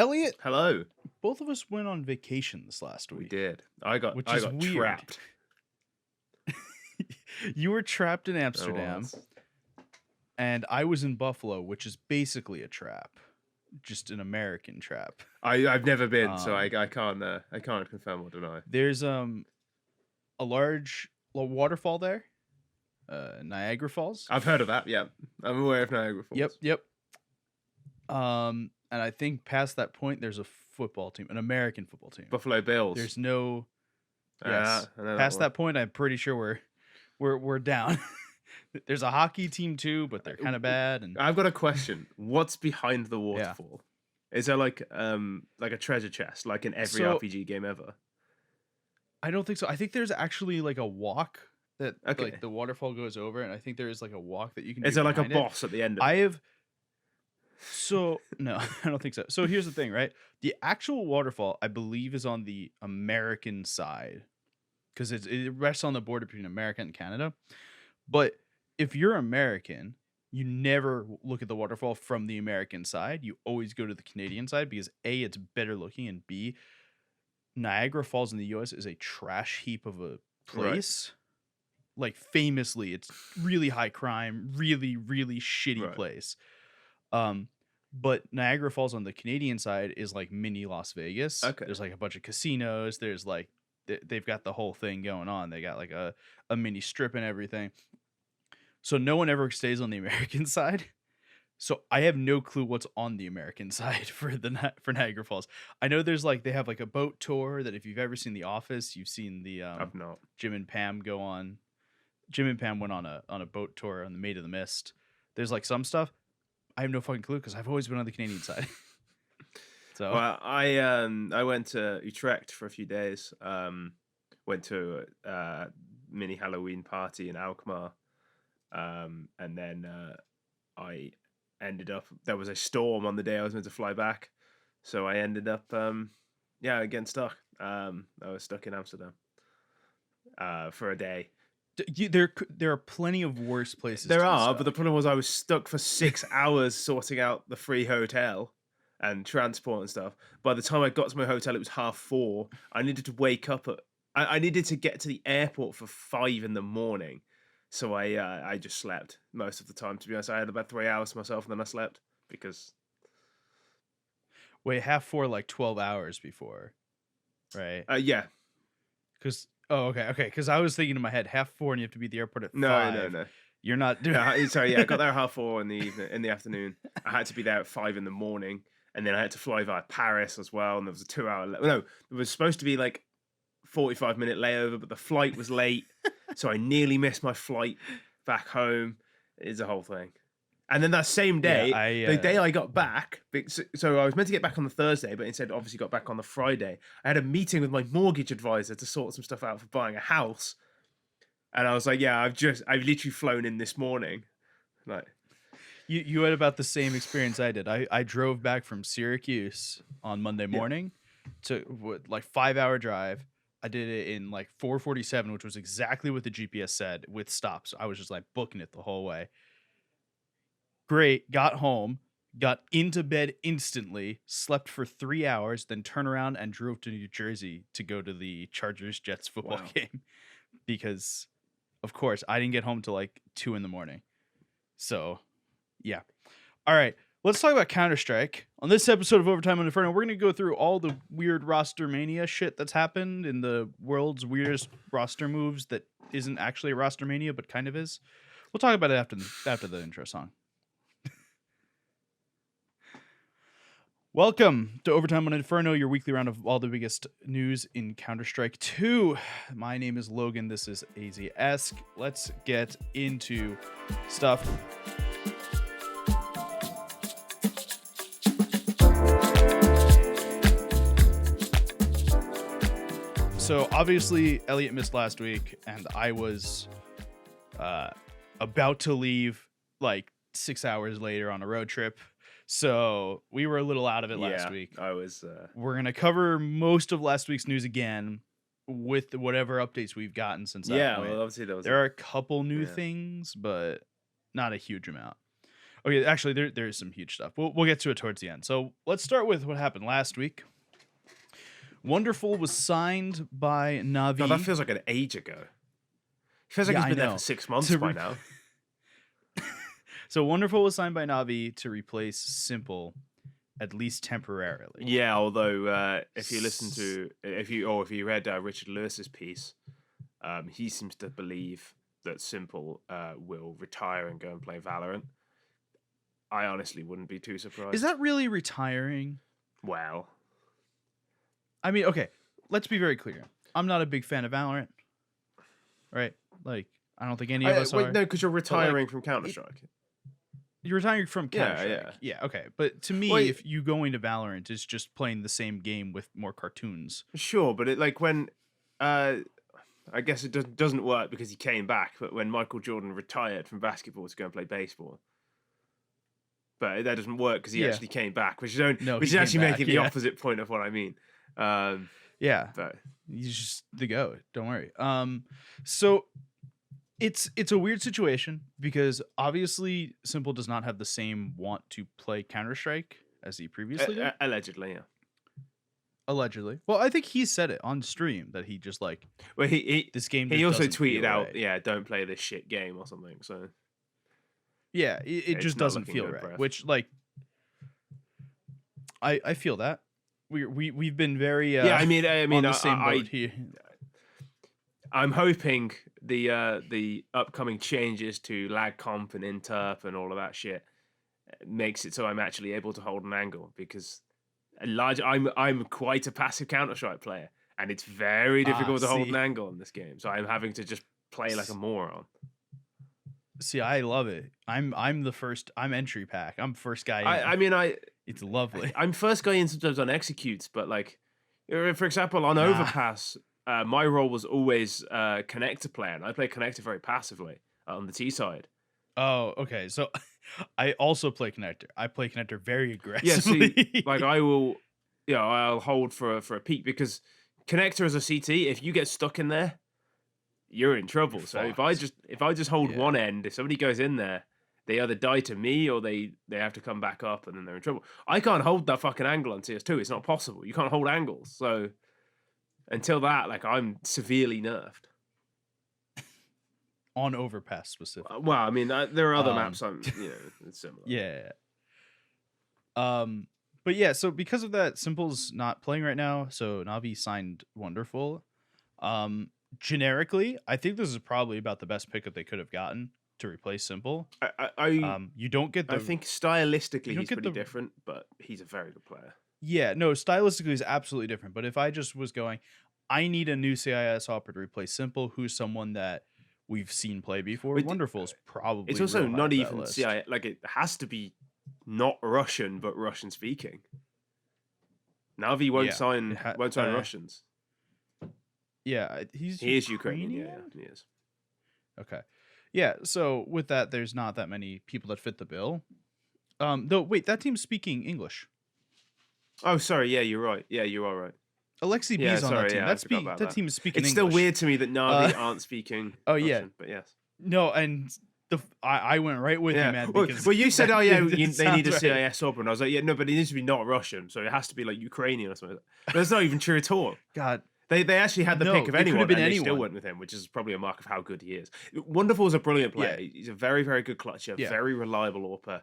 Elliot, Hello. both of us went on vacation this last We week. did. I got weird. trapped. You were trapped in I Amsterdam, was. and I was in Buffalo, which is basically a trap, just an American trap. I've never been, so I Um, can't confirm or deny. There's a large waterfall there, Niagara Falls. I've heard of that. Yeah, I'm aware of Niagara Falls. Yep. And I think past that point, there's a football team, an American football team. Buffalo Bills. There's no. Yes. I know Past that that point, I'm pretty sure we're down. There's a hockey team too, but they're kind of bad. And I've got a question. What's behind the waterfall? Is there like a treasure chest, like in every RPG game ever? I don't think so. I think there's actually like a walk that like the waterfall goes over, and I think there is like a walk that you can. Is there like a boss at the end of it? No, I don't think so. So here's the thing, right? The actual waterfall, I believe, is on the American side because it rests on the border between America and Canada. But if you're American, you never look at the waterfall from the American side. You always go to the Canadian side because A, it's better looking, and B, Niagara Falls in the US is a trash heap of a place. Right. Like famously, it's really high crime, really, really shitty place. But Niagara Falls on the Canadian side is like mini Las Vegas. Okay. There's like a bunch of casinos. There's like they've got the whole thing going on. They got like a mini strip and everything. So no one ever stays on the American side. So I have no clue what's on the American side for Niagara Falls. I know there's like they have like a boat tour that if you've ever seen The Office, you've seen the I've not. Jim and Pam go on. Jim and Pam went on a boat tour on the Maid of the Mist. There's like some stuff. I have no fucking clue because I've always been on the Canadian side. So well, I went to Utrecht for a few days. Went to a mini Halloween party in Alkmaar, and then I ended up. There was a storm on the day I was meant to fly back, so I ended up getting stuck. I was stuck in Amsterdam for a day. There are plenty of worse places. There are, but the problem was I was stuck for 6 hours sorting out the free hotel and transport and stuff. By the time I got to my hotel, it was 4:30. I needed to wake up I needed to get to the airport for 5 a.m. So I just slept most of the time. To be honest, I had about 3 hours to myself, and then I slept because. Wait, 4:30, like 12 hours before, right? Yeah. Because. Oh, okay. Because I was thinking in my head, 4:30, and you have to be at the airport at 5. No. You're not doing. Sorry, I got there at 4:30 in the afternoon. I had to be there at 5 a.m, and then I had to fly via Paris as well. And there was a 2-hour. No, it was supposed to be like 45-minute layover, but the flight was late, so I nearly missed my flight back home. It's a whole thing. And then that same day, the day I got back, so I was meant to get back on the Thursday, but instead obviously got back on the Friday. I had a meeting with my mortgage advisor to sort some stuff out for buying a house. And I was like, yeah, I've literally flown in this morning. Like, you had about the same experience I did. I drove back from Syracuse on Monday morning to like 5-hour drive. I did it in like 4:47, which was exactly what the GPS said with stops. I was just like booking it the whole way. Great. Got home, got into bed instantly, slept for 3 hours, then turned around and drove to New Jersey to go to the Chargers-Jets football game because, of course, I didn't get home till like 2 a.m. So, yeah. All right. Let's talk about Counter-Strike. On this episode of Overtime on Inferno, we're going to go through all the weird roster mania shit that's happened in the world's weirdest roster moves that isn't actually a roster mania, but kind of is. We'll talk about it after the intro song. Welcome to Overtime on Inferno, your weekly round of all the biggest news in Counter-Strike 2. My name is Logan. This is AZ-esque. Let's get into stuff. So obviously Elliot missed last week, and I was about to leave like 6 hours later on a road trip. So we were a little out of it last week. I was. We're going to cover most of last week's news again with whatever updates we've gotten since that point. Well, obviously there are a couple new things, but not a huge amount. Okay, actually, there is some huge stuff. We'll get to it towards the end. So let's start with what happened last week. Wonderful was signed by NAVI. God, that feels like an age ago. Feels like Yeah, he's I been there know. for 6 months To by re- now. So Wonderful was signed by NAVI to replace Simple, at least temporarily. Yeah, although if you listen to if you read Richard Lewis's piece, he seems to believe that Simple will retire and go and play Valorant. I honestly wouldn't be too surprised. Is that really retiring? Well, I mean, okay, let's be very clear. I'm not a big fan of Valorant, right? Like, I don't think any of us are. No, because you're retiring from Counter-Strike. You're retiring from Counter-Strike. Yeah. Yeah, okay. But to me, if you go into Valorant, it's just playing the same game with more cartoons. Sure, but it like when I guess it doesn't work because he came back, but when Michael Jordan retired from basketball to go and play baseball. But that doesn't work because he actually came back, which is actually making the opposite point of what I mean. Yeah, but he's just the GOAT. Don't worry. So it's a weird situation because obviously Simple does not have the same want to play Counter-Strike as he previously did. Allegedly, yeah. Allegedly. Well, I think he said it on stream that he just like. Well, this game. He also tweeted out, don't play this shit game or something. So. Yeah, it just doesn't feel right. Breath. Which like. I feel that we've been very I mean on the same boat here. I'm hoping the upcoming changes to lag comp and interp and all of that shit makes it so I'm actually able to hold an angle because I'm quite a passive Counter-Strike player and it's very difficult to hold an angle in this game. So I'm having to just play like a moron. See, I love it. I'm entry pack. I'm first guy in. It's lovely. I'm first guy in sometimes on executes, but like, for example, on Overpass, my role was always connector player, and I play connector very passively on the T side. Oh, okay. So I also play connector. I play connector very aggressively. Yeah, see, like I'll hold for a peek because connector as a CT, if you get stuck in there, you're in trouble. So if I just hold one end, if somebody goes in there, they either die to me or they have to come back up and then they're in trouble. I can't hold that fucking angle on CS2. It's not possible. You can't hold angles. So until that, like I'm severely nerfed. On Overpass specifically. Well, I mean, there are other maps it's similar. Yeah. But yeah, so because of that, Simple's not playing right now. So Navi signed Wonderful. Generically, I think this is probably about the best pickup they could have gotten to replace Simple. You don't get the. I think stylistically he's pretty different, but he's a very good player. Yeah, no, stylistically is absolutely different. But if I just was going, I need a new CIS hopper to replace Simple, who's someone that we've seen play before. Wonderful is probably. It's also not even CIS. Like it has to be not Russian, but Russian speaking. Navi won't sign Russians. Yeah, he is Ukrainian. Yeah, he is. Okay. Yeah, so with that, there's not that many people that fit the bill. Though, wait, that team's speaking English. Oh, sorry. Yeah, you're right. Yeah, you are right. Alexi B's on that team. That team is speaking English. It's still weird to me that Navi aren't speaking Russian, but yes. No, and I went right with you, man. Because well, you said, they need a CIS hopper, and I was like, yeah, no, but it needs to be not Russian, so it has to be like Ukrainian or something. But that's not even true at all. God. They actually had the pick of anyone, and they still went with him, which is probably a mark of how good he is. Wonderful is a brilliant player. Yeah. He's a very, very good clutcher, very reliable AWPer,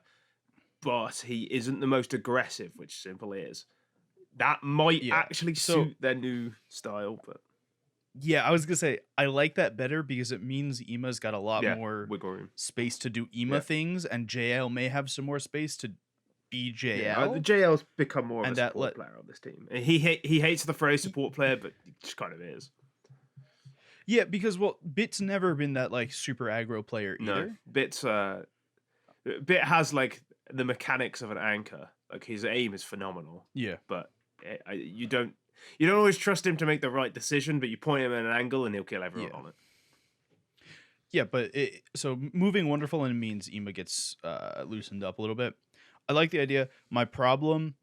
but he isn't the most aggressive, which Simple is. That might actually suit their new style, but... Yeah, I was going to say, I like that better because it means Ema's got a lot more wiggle room space to do Ema things, and JL may have some more space to be JL. Yeah, the JL's become more of a support player on this team. He hates the phrase support player, but he just kind of is. Yeah, because, Bit's never been that, like, super aggro player either. No, Bit has, like, the mechanics of an anchor. Like, his aim is phenomenal. Yeah. But you don't always trust him to make the right decision, but you point him at an angle and he'll kill everyone on it. Yeah, but so moving Wonderful in means Ema gets loosened up a little bit. I like the idea. My problem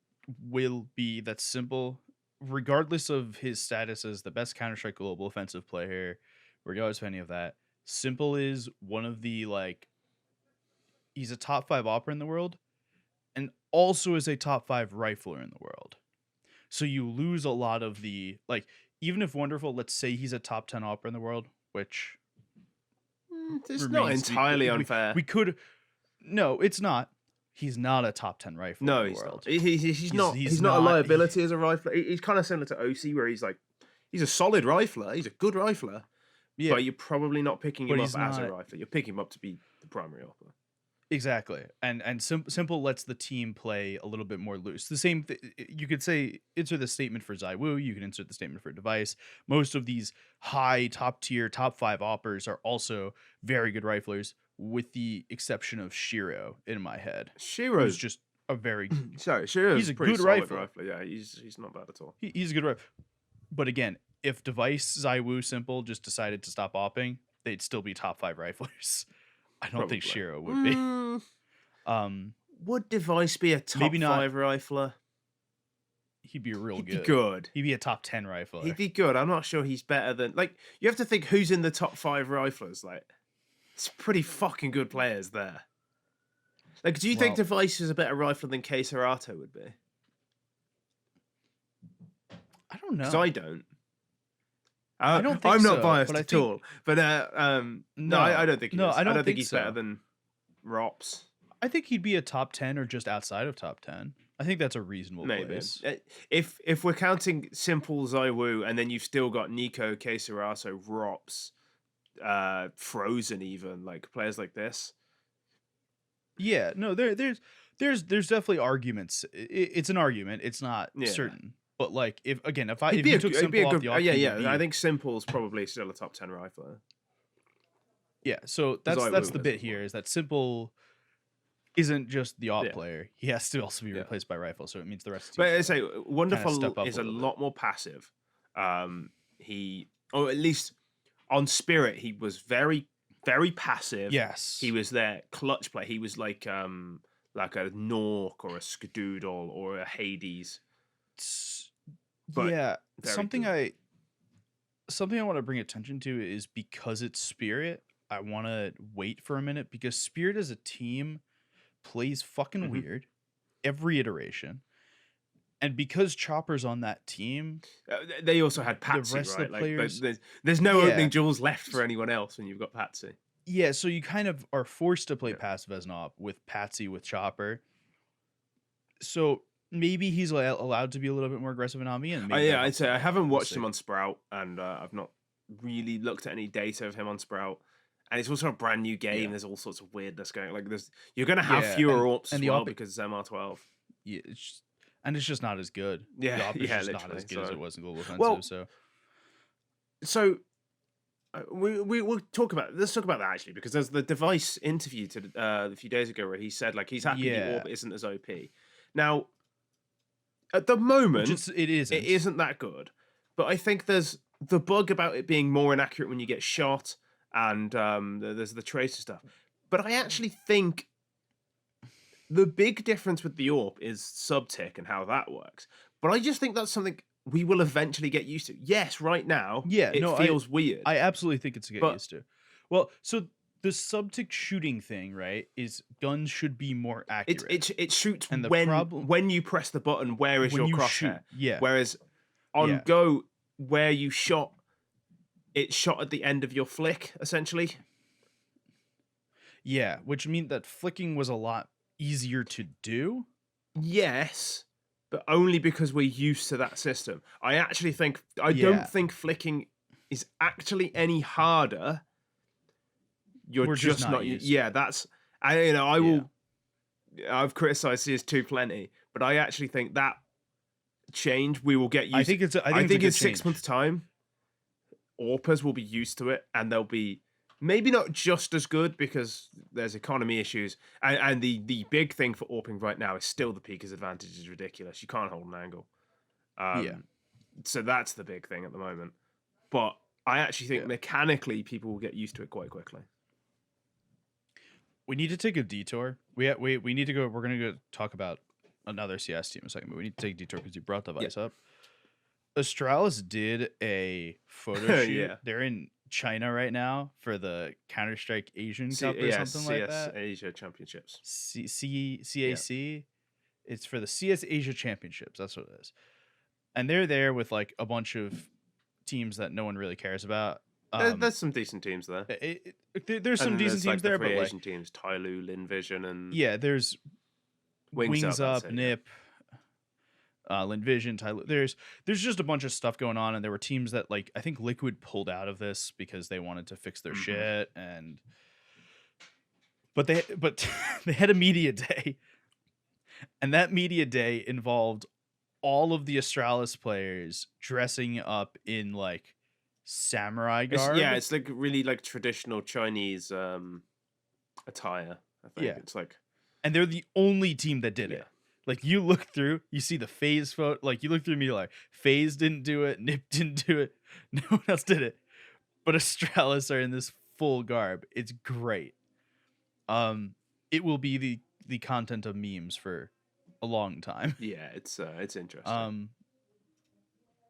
will be that Simple, regardless of his status as the best Counter-Strike global offensive player, regardless of any of that, Simple is one of the, like, he's a top 5 opera in the world, and also is a top 5 rifler in the world. So you lose a lot of the, like, even if Wonderful, let's say he's a top 10 opera in the world, which It's not remains to be, entirely unfair. we could, no, it's not. He's not a top 10 rifler No, in the he's world. not. He's not a liability as a rifler. He's kind of similar to OC, where he's a solid rifler. He's a good rifler. Yeah, But you're probably not picking him but up he's as a not rifler. You're picking him up to be the primary opera. exactly. And Simple lets the team play a little bit more loose. The same you could say, insert the statement for ZywOo, you can insert the statement for Device. Most of these high top tier top 5 oppers are also very good riflers, with the exception of Shiro in my head. Shiro's Who's just a very Shiro's he's a pretty good solid rifler. Yeah, he's not bad at all. He's a good rifler. But again, if Device, ZywOo, Simple just decided to stop opping, they'd still be top 5 riflers. I don't think Probably. Shiro would be. Would Device be a top Maybe not. 5 rifler? He'd be real He'd good. be good. He'd be a top 10 rifler. He'd be good. I'm not sure he's better than, like, you have to think who's in the top 5 riflers. Like, it's pretty fucking good players there. Like, do you think Device is a better rifler than K Serato would be? I don't know. Because I don't. I don't think I'm not so, biased but I at think- all. But no, I don't think he No, is. I don't think think he's so. better than Rops. I think he'd be a top 10 or just outside of top 10. I think that's a reasonable Maybe. place. If we're counting Simple, ZywOo, and then you've still got NiKo, K Serato, Rops, Frozen, even like players like this. Yeah, no, there's definitely arguments. It's an argument. It's not certain. But like, if you took Simple off the op, I think Simple's probably still a top 10 rifler. Yeah, so that's ZywOo the is bit as here, well. is that Simple isn't just the op Yeah. player. He has to also be Yeah. replaced by rifle, so it means the rest of the But team I should say step Wonderful up is a a little lot more passive. Or at least on Spirit, he was very, very passive. Yes. He was their clutch play. He was like a Nork or a Skadoodle or a Hades. But yeah, very something good. I want to bring attention to is, because it's Spirit, I want to wait for a minute, because Spirit as a team plays fucking Mhm. weird every iteration. And because Chopper's on that team, They also had Patsy, rest of right? the Like, players- there's no Yeah. opening jewels left for anyone else when you've got Patsy. yeah, so you kind of are forced to play Yeah. passive as an op with Patsy, with Chopper. So maybe he's allowed to be a little bit more aggressive in Ami. And maybe that I'd helps say him I out. haven't We'll watched see. him on Sprout, and I've not really looked at any data of him on Sprout. And it's also a brand new game. Yeah. There's all sorts of weirdness going. Like, you're gonna have Yeah, fewer and- AWPs and as the well op- because it's MR12. Yeah, it's just not as good. Yeah, the op is yeah, just not literally, as good as so- it was in Global Offensive. Well, So So we'll talk about. Let's talk about that actually, because there's the Device interview a few days ago where he said like he's happy Yeah. the AWP isn't as OP. Now, at the moment, it isn't. it isn't that good. But I think there's the bug about it being more inaccurate when you get shot, and there's the tracer stuff. But I actually think the big difference with the AWP is sub-tick and how that works. But I just think that's something we will eventually get used to. Yes, right now, Yeah, it no, feels weird. I absolutely think it's to get But- used to. Well, so the subtick shooting thing, right, is guns should be more accurate. It shoots And the when problem- when you press the button. Where is when your you crosshair? shoot. Yeah. Whereas on Yeah. Go, where you shot, it shot at the end of your flick, essentially. Yeah, which means that flicking was a lot easier to do. Yes, but only because we're used to that system. I actually think I Yeah. don't think flicking is actually any harder. You're We're just just not not. used to Yeah, that's. I will. I've criticized CS2 plenty, but I actually think that change we will get used. I think it's. I I think in it's a good 6 change. months' time, AWPers will be used to it, and they'll be maybe not just as good because there's economy issues, and the big thing for AWPing right now is still the peakers advantage is ridiculous. You can't hold an angle. Yeah. So that's the big thing at the moment. But I actually think mechanically people will get used to it quite quickly. We need to take a detour. We need to go. We're gonna go talk about another CS team in a second, but we need to take a detour because you brought Device up. Astralis did a photo shoot. Yeah. They're in China right now for the Counter-Strike Asian Cup or something like CS that. Asia Championships. Yeah. CAC. It's for the CS Asia Championships. That's what it is. And they're there with like a bunch of teams that no one really cares about. There's some decent teams there. There's some decent teams there, but Asian teams, Tyloo, Lin Vision, and yeah, there's Wings Up, it, Nip, Lin Vision, Tyler. There's just a bunch of stuff going on, and there were teams that like I think Liquid pulled out of this because they wanted to fix their shit, but they had a media day, and that media day involved all of the Astralis players dressing up in like samurai garb. It's like really like traditional Chinese attire. I think it's like, and they're the only team that did it. Like you look through, you see the FaZe photo. Like you look through me, like FaZe didn't do it, Nip didn't do it, no one else did it, but Astralis are in this full garb. It's great. It will be the content of memes for a long time. Yeah, it's interesting.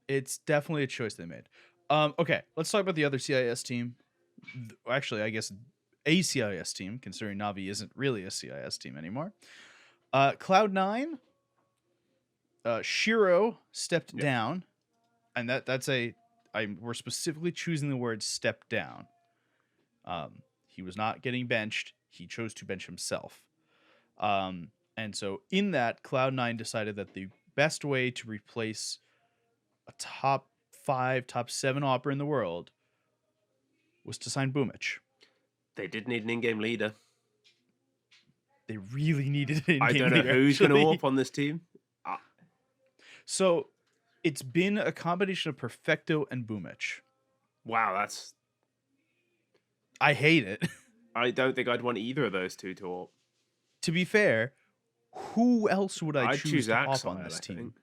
It's definitely a choice they made. Okay, let's talk about the other CIS team. Actually, I guess a CIS team, considering Navi isn't really a CIS team anymore. Cloud9, Shiro stepped down, and we're specifically choosing the word "step down." He was not getting benched; he chose to bench himself. And so, in that, Cloud9 decided that the best way to replace a top 5, top 7 opera in the world was to sign Boombl4. They did need an in-game leader. They really needed an in-game leader. I don't know who's going to warp on this team. So it's been a combination of Perfecto and Boombl4. Wow, I hate it. I don't think I'd want either of those two to warp. To be fair, who else would I choose to Axile, hop on this team?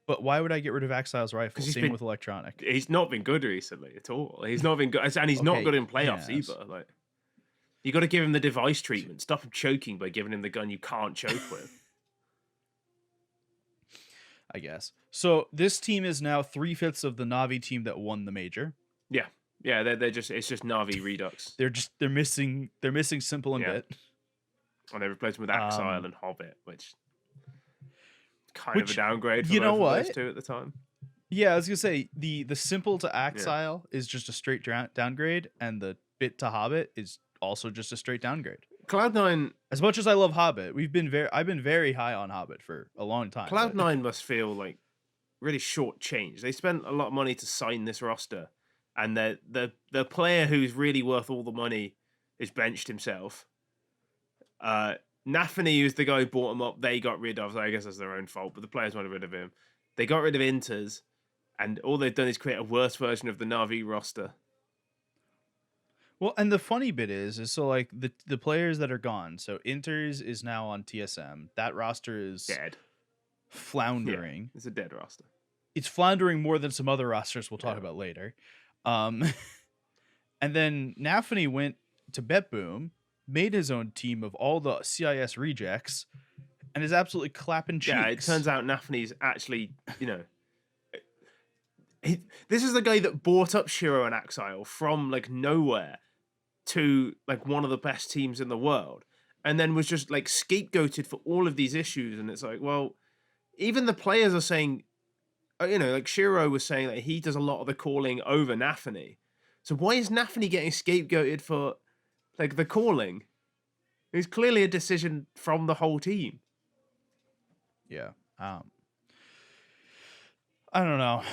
But why would I get rid of Axile's rifle? Same with Electronic. He's not been good recently at all. He's not been good, and he's not good in playoffs either. Like, you got to give him the device treatment. Stop him choking by giving him the gun you can't choke with. I guess. So this team is now 3/5 of the Navi team that won the major. Yeah, it's just Navi Redux. they're missing Simple and Bit. And they replaced him with Axile and Hobbit, which kind of a downgrade for those two at the time. Yeah, I was gonna say the Simple to Axile is just a straight downgrade, and the Bit to Hobbit is also just a straight downgrade. Cloud9, as much as I love Hobbit, I've been very high on Hobbit for a long time. Cloud9 must feel like really shortchanged. They spent a lot of money to sign this roster, and the player who's really worth all the money is benched himself. NAVI, who's the guy who bought him up, they got rid of. So I guess that's their own fault, but the players wanted rid of him. They got rid of Inters, and all they've done is create a worse version of the Navi roster. Well, and the funny bit is so like the players that are gone. So Inters is now on TSM. That roster is dead, floundering. Yeah, it's a dead roster. It's floundering more than some other rosters we'll talk about later. And then NAVI went to BetBoom, made his own team of all the CIS rejects, and is absolutely clapping cheeks. Yeah, it turns out NAVI's actually, this is the guy that bought up Shiro and Axile from like nowhere to like one of the best teams in the world, and then was just like scapegoated for all of these issues. And it's like, well, even the players are saying, like Shiro was saying that he does a lot of the calling over NAVI. So why is NAVI getting scapegoated for like the calling? It's clearly a decision from the whole team. Yeah. I don't know.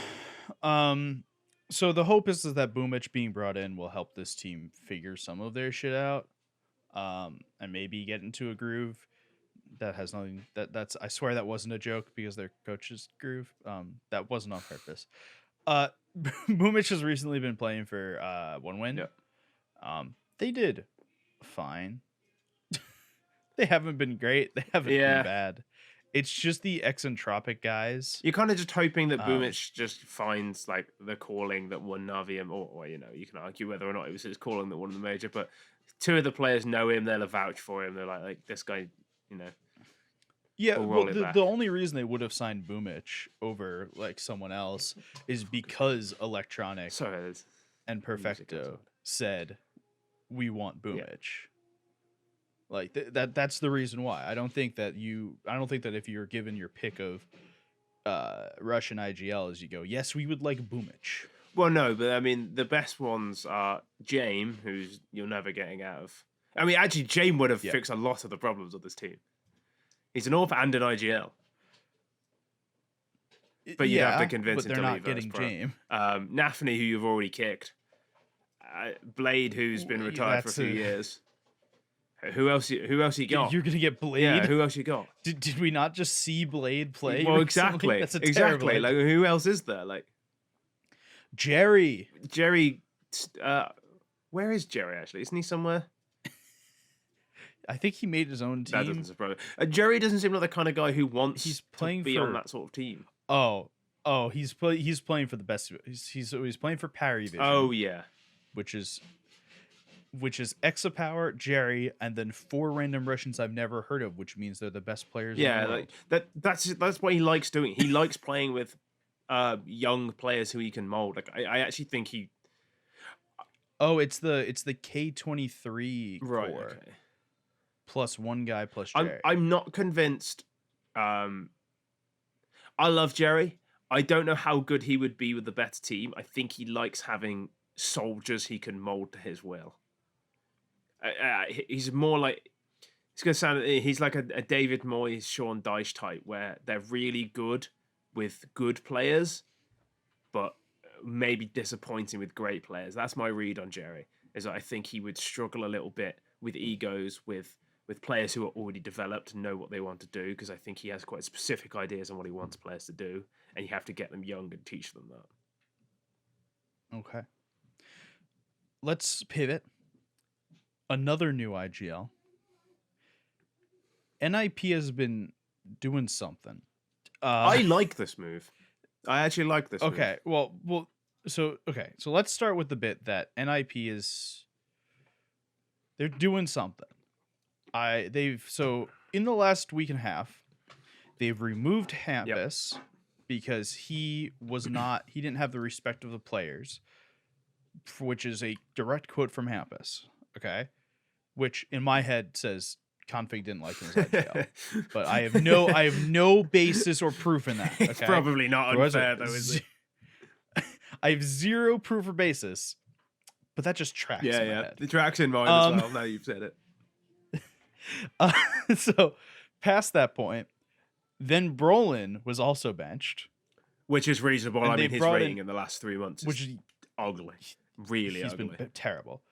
So the hope is that Boombl4 being brought in will help this team figure some of their shit out, and maybe get into a groove that has nothing. That's I swear that wasn't a joke because their coach's groove. That wasn't on purpose. Boombl4 has recently been playing for 1win. Yeah. They did fine. They haven't been great. They haven't been bad. It's just the eccentric guys. You're kind of just hoping that Boombl4 just finds like the calling that won Navi, or you can argue whether or not it was his calling that won the major. But two of the players know him; they'll vouch for him. They're like this guy, Yeah, well, the only reason they would have signed Boombl4 over like someone else is because Electronic and Perfecto said, "We want Boomich." Like that's the reason why. I don't think that if you're given your pick of Russian IGLs, you go, "Yes, we would like Boomich." Well, no, but I mean, the best ones are James, who's you're never getting out of. I mean, actually, James would have fixed a lot of the problems of this team. He's an AWP and an IGL. But you have to convince him to leave. But they're not getting James. NAVI, who you've already kicked. Blade, who's been retired for a few years. Who else you got? You're gonna get Blade? Yeah, who else you got? Did we not just see Blade play? Well, recently? exactly. That's a exactly. terrible. Like, who else is there? Like Jerry. Where is Jerry actually? Isn't he somewhere? I think he made his own team. That doesn't surprise me. Jerry doesn't seem like the kind of guy who wants to be on that sort of team. He's playing for the best. He's playing for Parry Vision. Oh yeah, which is Exapower, Jerry, and then 4 random Russians I've never heard of, which means they're the best players. Yeah, in the world. like that's what he likes doing. He likes playing with young players who he can mold. Like I actually think he. Oh, it's the K23 right, core. okay. Plus one guy plus Jerry. I'm not convinced. I love Jerry. I don't know how good he would be with the better team. I think he likes having soldiers he can mold to his will. He's more like it's gonna sound. He's like a David Moyes, Sean Dyche type, where they're really good with good players, but maybe disappointing with great players. That's my read on Jerry. Is that I think he would struggle a little bit with egos with players who are already developed and know what they want to do, because I think he has quite specific ideas on what he wants players to do, and you have to get them young and teach them that. Okay. Let's pivot. Another new IGL. NIP has been doing something. I like this move. I actually like this move. Okay, well, so let's start with the bit that NIP they're doing something. In the last week and a half, they've removed Hampus because he didn't have the respect of the players, which is a direct quote from Hampus. Okay, which in my head says Config didn't like him as IGL, but I have no basis or proof in that. Okay? It's probably not unfair though, is it? I have zero proof or basis, but that just tracks. in my head. The tracks in mine as well. Now you've said it. So past that point, then brollan was also benched, which is reasonable. I mean, his rating in the last 3 months is ugly, really he's ugly. Been terrible.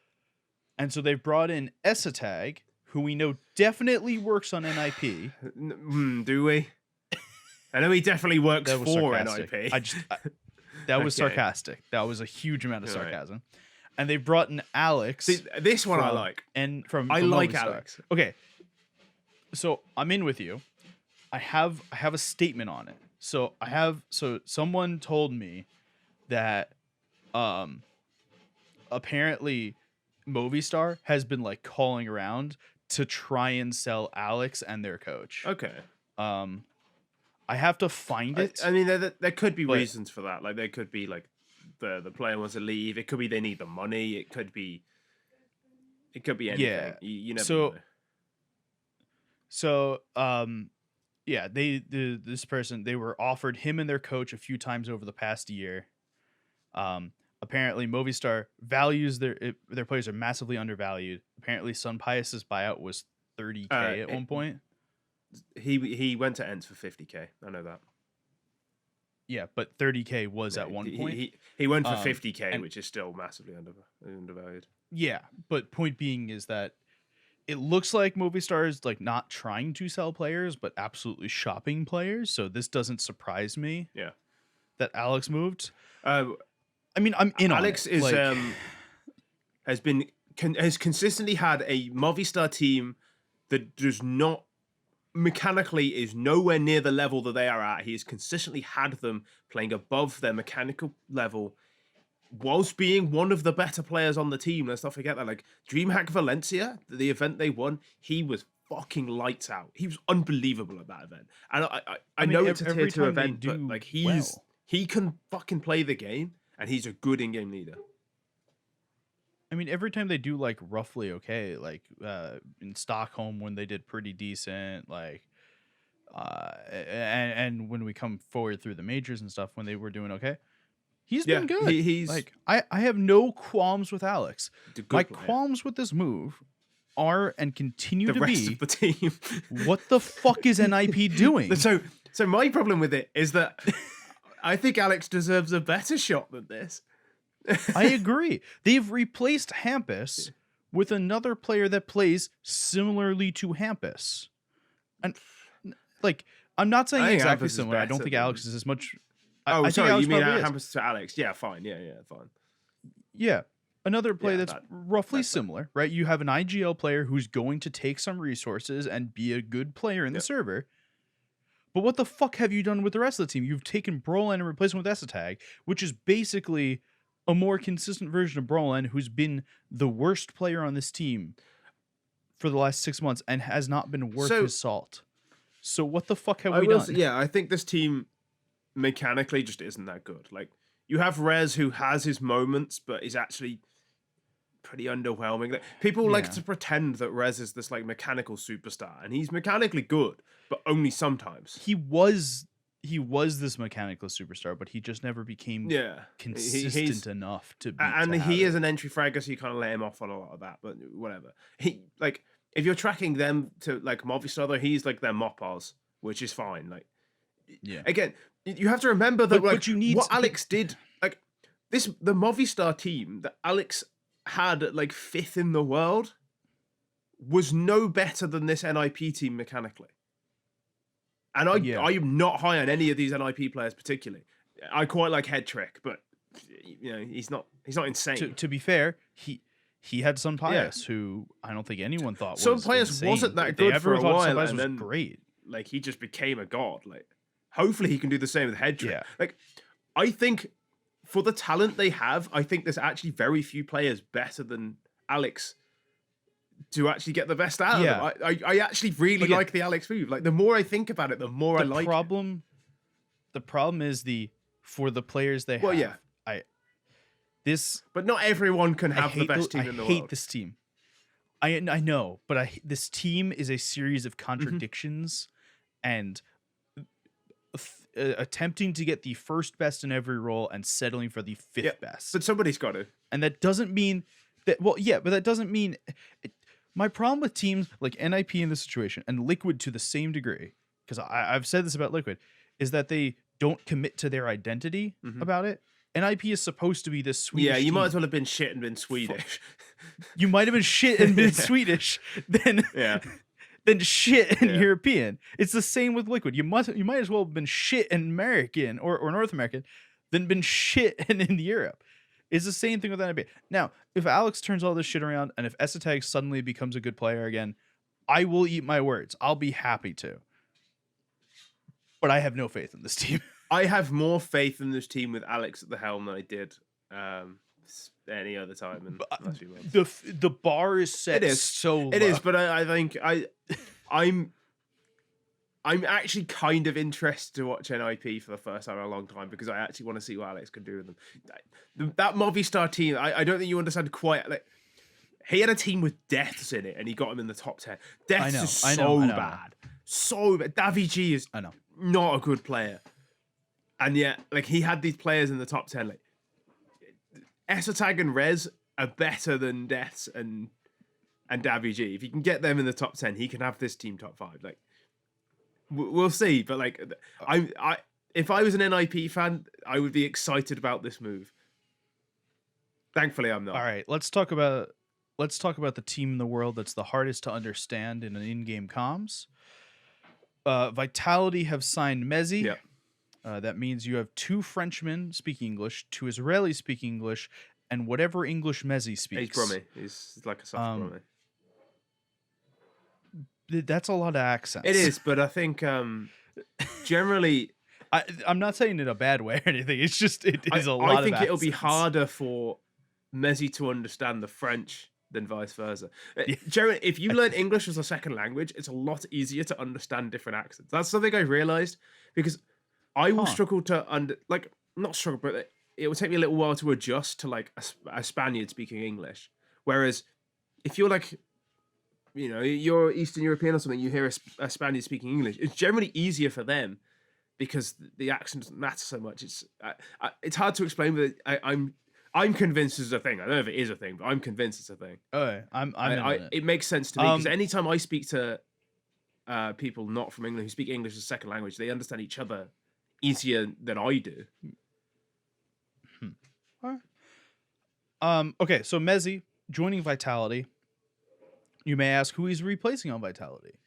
And so they've brought in Esatag, who we know definitely works on NIP. Do we? I know he definitely works for sarcastic. NIP. That was sarcastic. That was a huge amount of sarcasm. Right. And they brought in Alex. See, this one I like. And from I like Movistar. Alex. Okay. So I'm in with you. I have a statement on it. So someone told me that apparently Movistar has been like calling around to try and sell Alex and their coach. Okay. I have to find it. I mean, there could be reasons for that. Like, there could be like the player wants to leave. It could be they need the money. It could be anything. Yeah. You never know. So this person, they were offered him and their coach a few times over the past year. Apparently Movistar values their players are massively undervalued. Apparently Sun Pius's buyout was 30K at one point. He went to Ents for 50K. I know that. Yeah, but 30K was at one point. He went for 50K, which is still massively undervalued. Yeah, but point being is that it looks like Movistar is like not trying to sell players, but absolutely shopping players. So this doesn't surprise me. Yeah, that Alex moved. I mean, I'm in Alex on it. has consistently had a Movistar team that does not mechanically is nowhere near the level that they are at. He has consistently had them playing above their mechanical level, whilst being one of the better players on the team. Let's not forget that. Like DreamHack Valencia, the event they won, he was fucking lights out. He was unbelievable at that event. And I know it's a tier 2 event, but like he can fucking play the game, and he's a good in-game leader. I mean, every time they do like roughly okay, like in Stockholm when they did pretty decent, like and when we come forward through the majors and stuff when they were doing okay, he's Yeah, been good. he's Like I have no qualms with Alex. a My good player. qualms with this move are and continue The to rest be of the team. what the fuck is NIP doing? So my problem with it is that I think Alex deserves a better shot than this. I agree. They've replaced Hampus with another player that plays similarly to Hampus. And like, I'm not saying I think exactly Hampus is similar. I don't better think Alex is as much. Oh, I think sorry, Alex you mean probably is. Hampus to Alex? Yeah, fine. Yeah, fine. Yeah. Another player Yeah, that's roughly that's fair. similar, right? You have an IGL player who's going to take some resources and be a good player in the Yep. server. But what the fuck have you done with the rest of the team? You've taken brollan and replaced him with Esatag, which is basically a more consistent version of brollan, who's been the worst player on this team for the last 6 months and has not been worth his salt. So what the fuck have we done? Yeah, I think this team mechanically just isn't that good. Like, you have Rez who has his moments, but is actually pretty underwhelming. Like, people like to pretend that Rez is this like mechanical superstar, and he's mechanically good, but only sometimes. He was this mechanical superstar, but he just never became consistent enough to be. And he is an entry fragger, so you kind of let him off on a lot of that. But whatever. He like if you're tracking them to like Movistar, though, he's like their Mopars, which is fine. Like, again, you have to remember that like what Alex did. Like the Movistar team that Alex had at like 5th in the world was no better than this NIP team mechanically. And I'm not high on any of these NIP players particularly. I quite like Head Trick, but you know he's not insane. To be fair, he had Sun Pius, who I don't think anyone thought Sun was Pius insane. wasn't that good for a while, and then great. Like he just became a god. Like hopefully he can do the same with Head Trick. Yeah. Like I think for the talent they have, I think there's actually very few players better than Alex to actually get the best out of them. I actually really like the Alex move. Like the more I think about it, the more I like it. The problem is for the players they have. But not everyone can have the best team in the world. I hate this team. I know, but this team is a series of contradictions and attempting to get the first best in every role and settling for the 5th best. But somebody's got to. And that doesn't mean that. Well, yeah, but that doesn't mean. My problem with teams like NIP in this situation and Liquid to the same degree, because I've said this about Liquid, is that they don't commit to their identity about it. NIP is supposed to be this Swedish Yeah, you team. might as well have been shit and been Swedish. You might have been shit and been Swedish, then shit and European. It's the same with Liquid. You might as well have been shit and American or North American, than been shit and in Europe. It's the same thing with NIP. Now, if Alex turns all this shit around and if Esatag suddenly becomes a good player again, I will eat my words. I'll be happy to. But I have no faith in this team. I have more faith in this team with Alex at the helm than I did any other time in the last few months. The bar is set so low. It is, but I think I'm actually kind of interested to watch NIP for the first time in a long time because I actually want to see what Alex can do with them. That Movistar team, I don't think you understand quite. Like, he had a team with deaths in it, and he got him in the top 10. Deaths is so bad. So bad. NAVI G is not a good player. And yet, like, he had these players in the top 10. Like, Esatag and Rez are better than Deaths and NAVI G. If you can get them in the top 10, he can have this team top 5. Like, we'll see. But like, if I was an NIP fan, I would be excited about this move. Thankfully, I'm not. All right, let's talk about the team in the world that's the hardest to understand in an in-game comms. Vitality have signed Mezii. Yep. That means you have 2 Frenchmen speaking English, 2 Israelis speaking English, and whatever English Mezii speaks. He's Brummy. He's like a soft Brummy. That's a lot of accents. It is, but I think generally... I'm not saying it in a bad way or anything. It's just it is a lot of accents. I think it'll be harder for Mezii to understand the French than vice versa. Generally, if you learn English as a second language, it's a lot easier to understand different accents. That's something I realized because I will struggle to not struggle, but it will take me a little while to adjust to like a Spaniard speaking English. Whereas if you're like, you know, you're Eastern European or something, you hear a Spaniard speaking English, it's generally easier for them because the accent doesn't matter so much. It's hard to explain, but I'm convinced it's a thing. I don't know if it is a thing, but I'm convinced it's a thing. Oh, I'm in on it. It makes sense to me because anytime I speak to people not from England who speak English as a second language, they understand each other easier than I do. Okay, so mezii joining Vitality. You may ask who he's replacing on Vitality.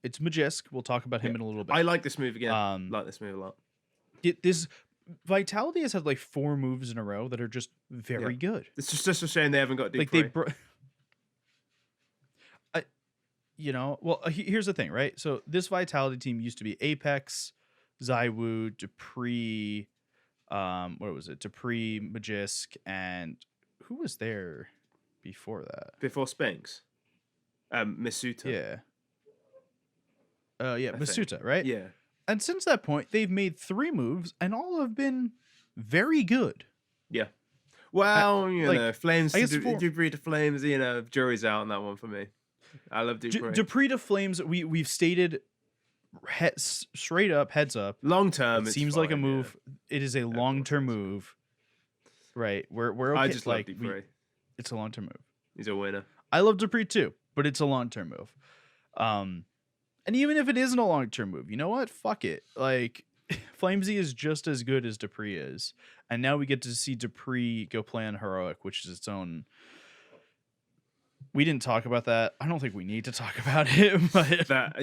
It's Magisk. We'll talk about him in a little bit. I like this move again. Like this move a lot. This Vitality has had like 4 moves in a row that are just very good. It's just a shame they haven't got Dupree. Here's the thing, right? So this Vitality team used to be Apex, Zywoo, Dupree, what was it? Dupree, Magisk, and who was there before that? Before Spinks? Masuta. Yeah. Masuta, right? Yeah. And since that point, they've made 3 moves, and all have been very good. Yeah. Well, you know, Flames to Dupree to Flames, you know, jury's out on that one for me. I love Dupree. Dupree to Flames, we've stated straight up, heads up. Long term, it seems like a move. Yeah. It is a long-term move. Right. We're okay. I just like Dupree. It's a long-term move. He's a winner. I love Dupree too, but it's a long-term move. And even if it isn't a long-term move, you know what? Fuck it. Like, Flamesy is just as good as Dupree is. And now we get to see Dupree go play on Heroic, which is its own... We didn't talk about that. I don't think we need to talk about it. But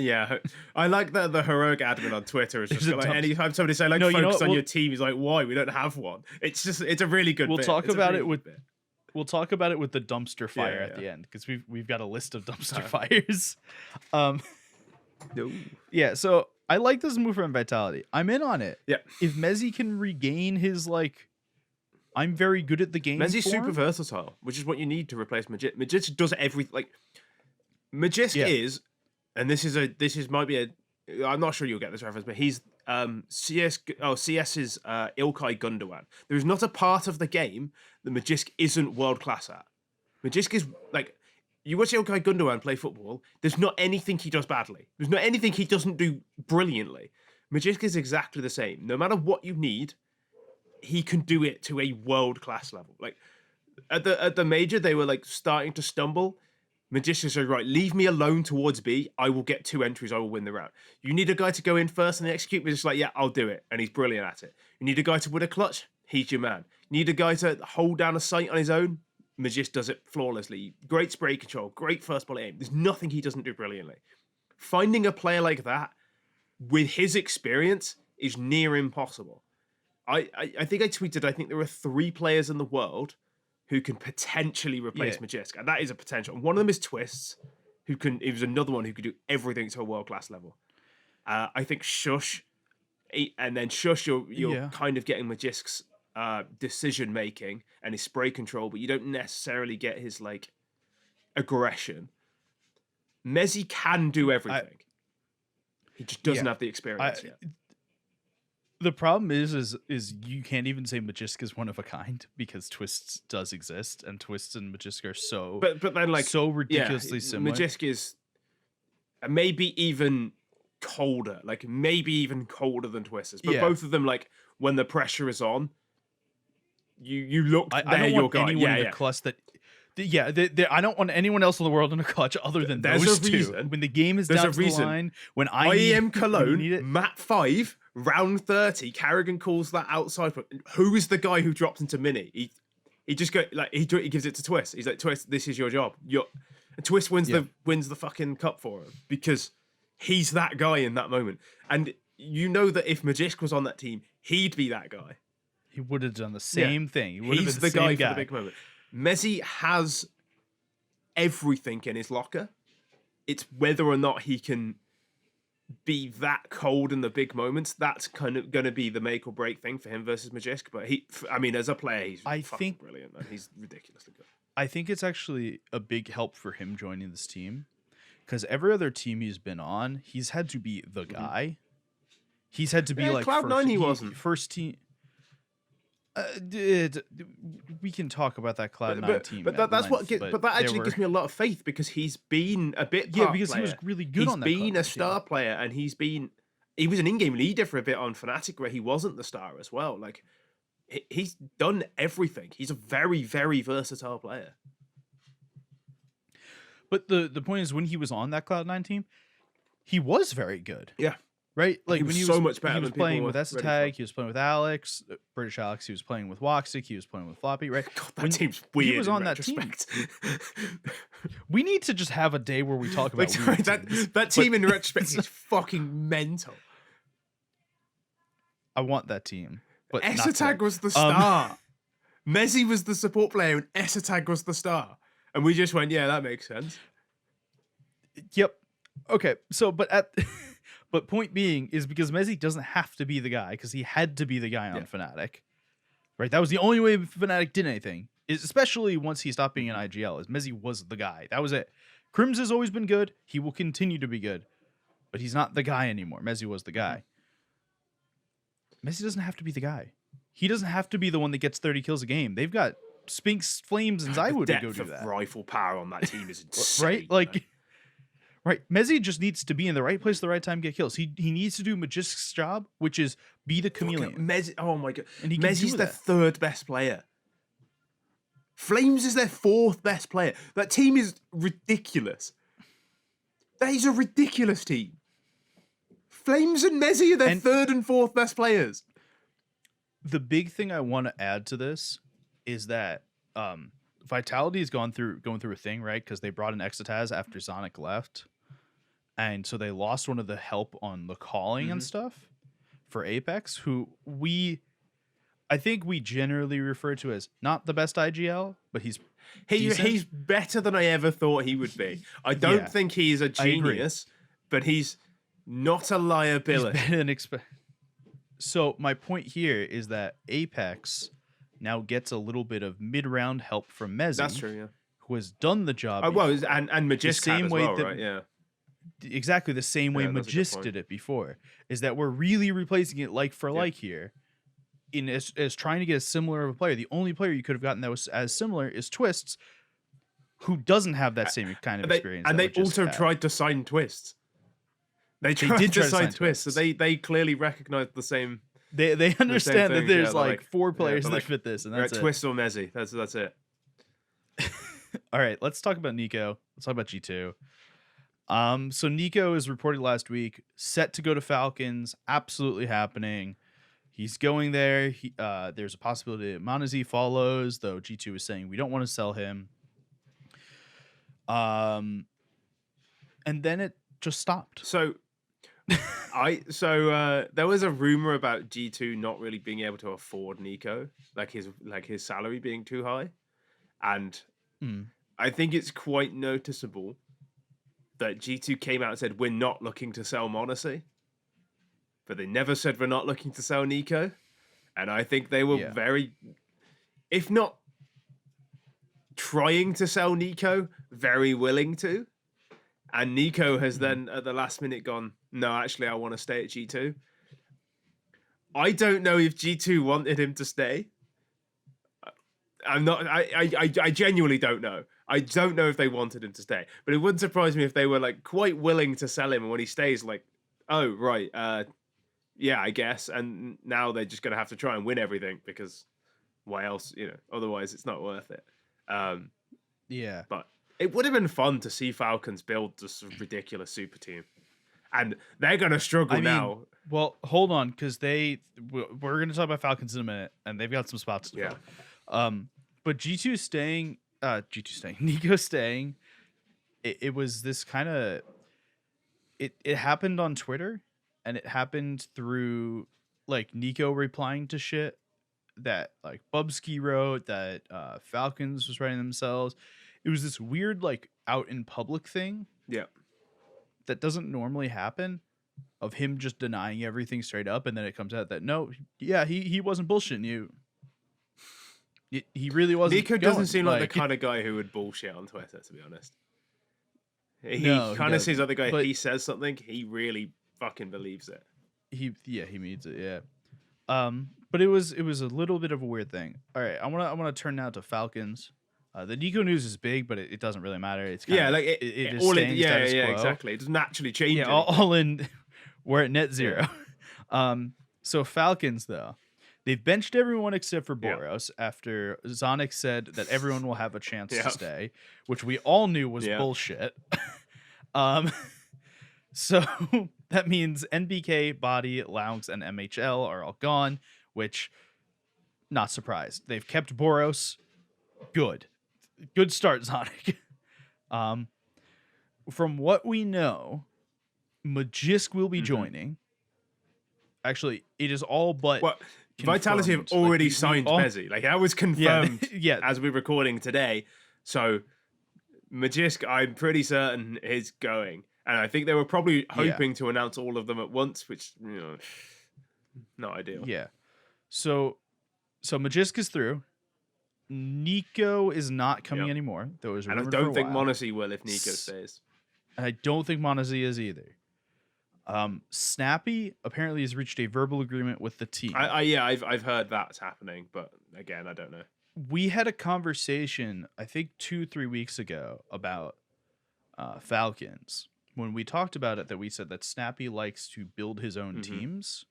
I like that the Heroic admin on Twitter is just like, anytime somebody say, like, focus on your team, he's like, why? We don't have one. It's a really good We'll talk about it with the dumpster fire at the end, because we've got a list of dumpster fires. No. Yeah, so I like this move from Vitality. I'm in on it. Yeah. If mezii can regain his, like, I'm very good at the game. Mezii's super versatile, which is what you need to replace Magisk. Magisk does everything. Like, Magisk is, and this might be I'm not sure you'll get this reference, but he's CS's Ilkay Gundogan. There is not a part of the game that Magisk isn't world class at. Magisk is like, you watch Ilkay Gundogan play football, there's not anything he does badly. There's not anything he doesn't do brilliantly. Magisk is exactly the same. No matter what you need, he can do it to a world-class level. Like, at the major, they were like starting to stumble. Magisk said, right, leave me alone towards B. I will get 2 entries. I will win the round. You need a guy to go in first and execute. Magic's like, yeah, I'll do it. And he's brilliant at it. You need a guy to win a clutch. He's your man. You need a guy to hold down a sight on his own. Magisk does it flawlessly. Great spray control. Great first ball aim. There's nothing he doesn't do brilliantly. Finding a player like that with his experience is near impossible. I think I tweeted, I think there are 3 players in the world who can potentially replace Magisk, and that is a potential. And one of them is Twists, it was another one who could do everything to a world-class level. I think Shush, and then Shush, you're kind of getting Magisk's decision-making and his spray control, but you don't necessarily get his, like, aggression. Mezii can do everything. He just doesn't have the experience yet. The problem is you can't even say Magisk is one of a kind, because Twists does exist, and Twists and Magisk are so but then, like, so ridiculously similar. Magisk is maybe even colder, than Twists. But both of them, like, when the pressure is on, you look. I don't want anyone in the clutch that. I don't want anyone else in the world in a clutch other than those two. When the game is down to the line, when IEM Cologne, map 5, round 30, Carrigan calls that outside. Who is the guy who drops into Mini? He just he gives it to Twist. He's like, Twist, this is your job. And Twist wins the fucking cup for him because he's that guy in that moment. And you know that if Magisk was on that team, he'd be that guy. He would have done the same thing. He's the guy for the big moment. Mezii has everything in his locker. It's whether or not he can be that cold in the big moments. That's kind of going to be the make or break thing for him versus Magisk. But as a player, he's fucking brilliant, man. He's ridiculously good. I think it's actually a big help for him joining this team, because every other team he's been on, he's had to be the guy. He's had to be like Cloud9. He wasn't first team. We can talk about that But Cloud9 but team but at that's what length, but that there actually were gives me a lot of faith because he's been a bit yeah, part because he was player. really good He's on that been a Cloud9 team. star player, and he was an in-game leader for a bit on Fnatic where he wasn't the star as well. Like he's done everything. He's a very, very versatile player. But the point is, when he was on that Cloud9 team, he was very good. Yeah. Right? Like was when so much better he was than people playing were with ready for. Esatag, he was playing with Alex, British Alex, he was playing with Woxic, he was playing with Floppy, right? God, that When team's weird. he was on that team. We need to just have a day where we talk about weird teams. that team in retrospect is fucking mental. I want that team. But Esatag was the star. Mezii was the support player and Esatag was the star. And we just went, yeah, that makes sense. Yep. Okay. So, but point being is because Mezii doesn't have to be the guy because he had to be the guy on Fnatic, right? That was the only way Fnatic did anything. Especially once he stopped being an IGL, is Mezii was the guy. That was it. Crims has always been good. He will continue to be good, but he's not the guy anymore. Mezii was the guy. Mezii doesn't have to be the guy. He doesn't have to be the one that gets 30 kills a game. They've got Spinks, Flames, and Zywood to go do that. Rifle power on that team is insane. Right? Like, right. Mezii just needs to be in the right place at the right time, get kills. He needs to do Magisk's job, which is be the chameleon. Mezii, oh my god. And Mezii's their third best player. Flames is their fourth best player. That team is ridiculous. That is a ridiculous team. Flames and Mezii are their third and fourth best players. The big thing I want to add to this is that Vitality is going through a thing, right? Because they brought in Exitaz after Sonic left, and so they lost one of the help on the calling and stuff for Apex, who I think we generally refer to as not the best IGL, but he's better than I ever thought he would be. I don't think he's a genius, but he's not a liability. He's better than So my point here is that Apex now gets a little bit of mid-round help from Mezii. That's true, yeah. Who has done the job. Oh, well, and Magisk same way well, right? Yeah. Exactly the same way Magisk did it before. Is that we're really replacing it like for like here. As trying to get a similar of a player. The only player you could have gotten that was as similar is Twists, who doesn't have that same kind of experience. And they also tried to sign Twists. They did try to sign Twists, so they clearly recognized the same. They understand that there's like 4 players that like, fit this, and that's it. Twist or Mezii. That's it. All right, let's talk about NiKo. Let's talk about G2. So NiKo is reported last week, set to go to Falcons, absolutely happening. He's going there. There's a possibility that mezii follows, though G2 is saying we don't want to sell him. And then it just stopped. So there was a rumor about G2 not really being able to afford NiKo, like his salary being too high, and I think it's quite noticeable that G2 came out and said we're not looking to sell mezii, but they never said we're not looking to sell NiKo, and I think they were very, if not trying to sell NiKo, very willing to. And NiKo has then at the last minute gone, no, actually, I want to stay at G2. I don't know if G2 wanted him to stay. I genuinely don't know. I don't know if they wanted him to stay, but it wouldn't surprise me if they were like quite willing to sell him. And when he stays, like, oh, right. Yeah, I guess. And now they're just going to have to try and win everything because why else, otherwise it's not worth it. Yeah. But it would have been fun to see Falcons build this ridiculous super team. And they're going to struggle now. Well, hold on, because we're going to talk about Falcons in a minute, and they've got some spots to fill. But G2 staying, NiKo staying, it was this kind of, it happened on Twitter, and it happened through, like, NiKo replying to shit that, like, Bubsky wrote, that Falcons was writing themselves. It was this weird, like, out in public thing. Yeah. That doesn't normally happen, of him just denying everything straight up, and then it comes out that, no, yeah, he wasn't bullshitting you. He really wasn't. NiKo doesn't seem like the kind of guy who would bullshit on Twitter, to be honest. He kind of seems like the guy, he says something, he really fucking believes it. He means it, yeah. But but it was a little bit of a weird thing. All right, I wanna turn now to Falcons. The NiKo news is big, but it doesn't really matter. It's kind Yeah, of like it is all it. staying Yeah, status yeah, quo. exactly. It doesn't actually change Yeah, anything. all in. We're at net Yeah. zero. So Falcons though, they've benched everyone except for Yeah. Boros after Zonic said that everyone will have a chance Yeah. to stay, which we all knew was Yeah. bullshit. um, so that means NBK, Body, Lounge, and MHL are all gone, which not surprised. They've kept Boros. Good start, Zonic. From what we know, Magisk will be joining. Actually, it is all but What Vitality have confirmed. already we signed all- mezii. Like that was confirmed yeah. as we're recording today. So Magisk, I'm pretty certain is going, and I think they were probably hoping to announce all of them at once, which not ideal. Yeah. So Magisk is through. NiKo is not coming anymore. There was And I rumored don't for a think while. mezii will if NiKo stays. And I don't think mezii is either. Snappy apparently has reached a verbal agreement with the team. I've heard that's happening, but again, I don't know. We had a conversation, I think 2-3 weeks ago, about Falcons. When we talked about it, that we said that Snappy likes to build his own teams,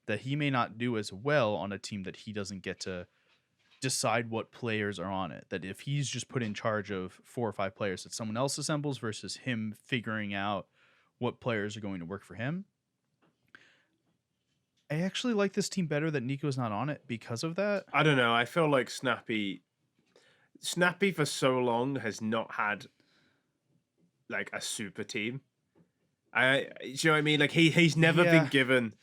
that he may not do as well on a team that he doesn't get to decide what players are on it. That if he's just put in charge of 4 or 5 players that someone else assembles versus him figuring out what players are going to work for him. I actually like this team better that NiKo's not on it because of that. I don't know. I feel like Snappy for so long has not had like a super team. Do you know what I mean? Like he's never been given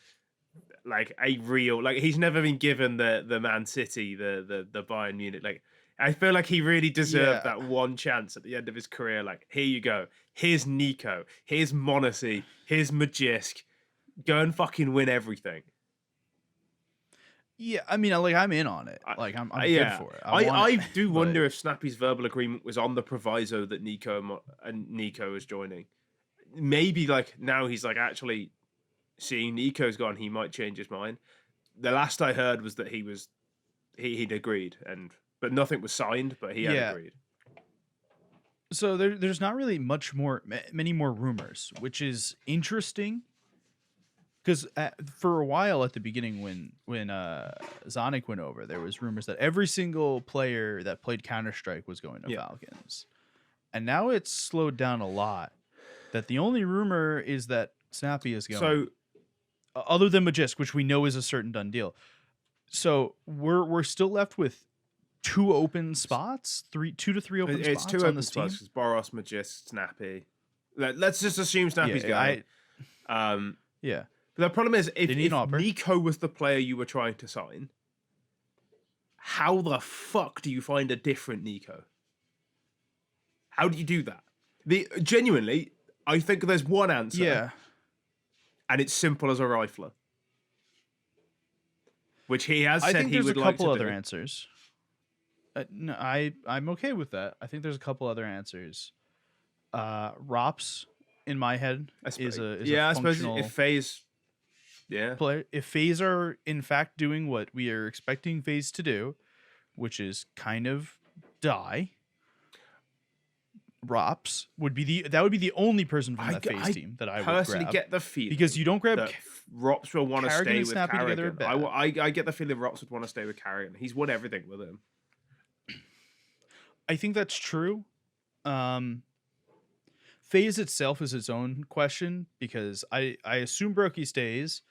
like a real, like he's never been given the Man City, the Bayern Munich. Like I feel like he really deserved that one chance at the end of his career. Like, here you go. Here's NiKo. Here's mezii. Here's Magisk. Go and fucking win everything. Yeah, I mean, like I'm in on it. Like I'm good for it. I do wonder if Snappy's verbal agreement was on the proviso that NiKo is joining. Maybe like now he's like actually seeing NiKo's gone, he might change his mind. The last I heard was that he'd agreed, but nothing was signed, but he had agreed. So there's not really many more rumors, which is interesting. Because for a while at the beginning, when Zonic went over, there was rumors that every single player that played Counter-Strike was going to Falcons. And now it's slowed down a lot. That the only rumor is that Snappy is going. So, other than Magisk, which we know is a certain done deal. So we're still left with 2 open spots, 2 to 3 open spots. It's 2 open spots because Boros, Magisk, Snappy. Let's just assume Snappy's going. Yeah. But the problem is, if NiKo was the player you were trying to sign, how the fuck do you find a different NiKo? How do you do that? Genuinely, I think there's one answer. Yeah. And it's simple as a rifler. Which he has said he would like to do. I think there's a couple other answers. No, I'm okay with that. I think there's a couple other answers. Rops, in my head, is a functional if FaZe player. If FaZe are in fact doing what we are expecting FaZe to do, which is kind of die, Rops would be the only person from that FaZe team that I would personally grab. Get the feeling because you don't grab Rops will want to stay with Carrigan. I get the feeling Rops would want to stay with Carrigan. He's won everything with him. I think that's true. FaZe itself is its own question because I assume Brokey stays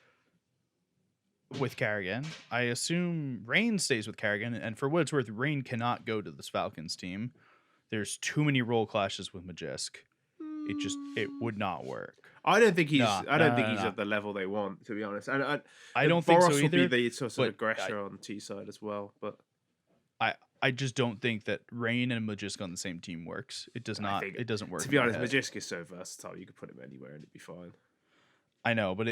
with Carrigan. I assume Rain stays with Carrigan, and for what it's worth, Rain cannot go to this Falcons team. There's too many role clashes with Magisk. It would not work. I don't think he's at the level they want, to be honest. And I don't think so either. Will be the sort of aggressor on T side as well, but I just don't think that Rain and Magisk on the same team works. It does not. It doesn't work. To be honest, Magisk is so versatile. You could put him anywhere and it'd be fine. I know, but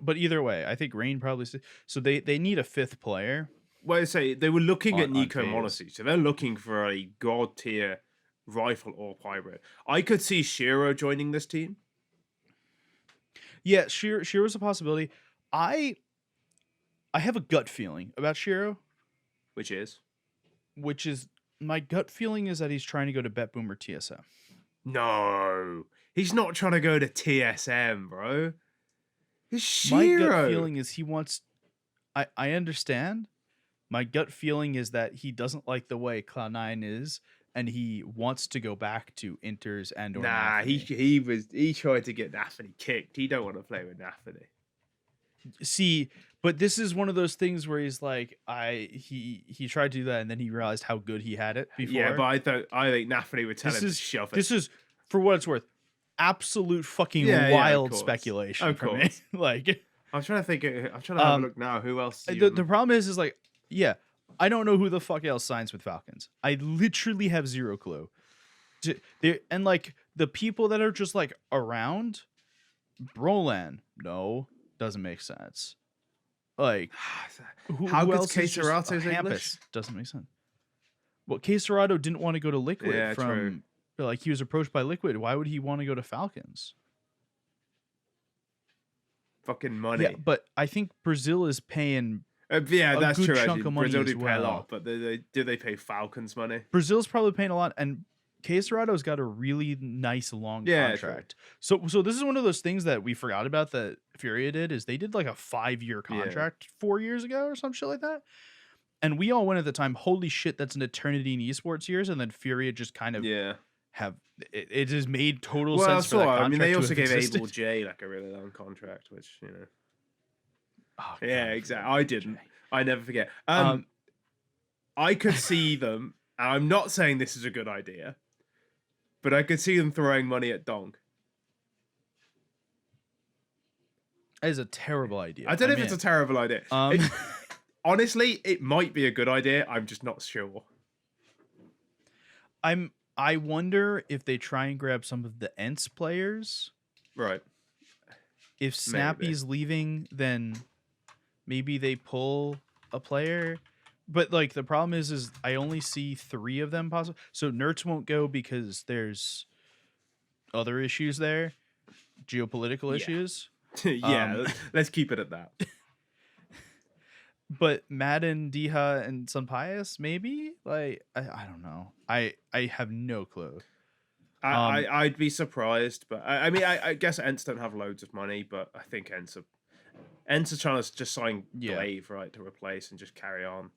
but either way, I think Rain probably. So they need a 5th player. Well, I say they were looking at NiKo mezii, so they're looking for a god tier rifle or hybrid. I could see Shiro joining this team. Yeah, Shiro's a possibility. I have a gut feeling about Shiro, Which is which is my gut feeling is that he's trying to go to BetBoom or TSM. no. He's not trying to go to TSM, bro. It's My gut Shiro. feeling is he wants. I understand. My gut feeling is that he doesn't like the way Cloud9 is, and he wants to go back to Inters and or Nah, NAVI. he tried to get NAVI kicked. He don't want to play with NAVI. See, but this is one of those things where he's like, he tried to do that, and then he realized how good he had it before. Yeah, but I think NAVI would tell him to shove it. This is, for what it's worth, absolute fucking wild speculation of for course. me. Like, I'm trying to think. I'm trying to have a look now. Who else? The problem is like, yeah, I don't know who the fuck else signs with Falcons. I literally have zero clue. And like the people that are just like around, brollan, no, doesn't make sense. Like, how who good's else is just Caserato's hampus? English? Doesn't make sense. Well, Caserato didn't want to go to Liquid true. Like he was approached by Liquid. Why would he want to go to Falcons? Fucking money. Yeah, but I think Brazil is paying. Yeah, that's good true. Chunk Actually, of money Brazil as do pay a well. lot, but do they pay Falcons money? Brazil's probably paying a lot, and Caserato's got a really nice long contract. So this is one of those things that we forgot about that Furia did. Is they did like a 5-year contract 4 years ago or some shit like that, and we all went at the time. Holy shit, that's an eternity in esports years, and then Furia just kind of have it just made total sense for that contract. I mean, they also gave existed. Abel J like a really long contract, which you know. Oh, yeah, God, exactly. I didn't. I never forget. I could see them, and I'm not saying this is a good idea, but I could see them throwing money at Donk. That is a terrible idea. I don't know if it's a terrible idea. Honestly, it might be a good idea. I'm just not sure. I wonder if they try and grab some of the ENTS players. Right. If Snappy's leaving, then maybe they pull a player. But like the problem is I only see 3 of them possible. So Nerds won't go because there's other issues there, geopolitical issues. Yeah, let's keep it at that. But Madden, Diha, and Sunpius, maybe? Like, I don't know. I have no clue. I'd be surprised, but I mean, I guess Ents don't have loads of money, but I think Ents are trying to just sign Glaive, right, to replace and just carry on.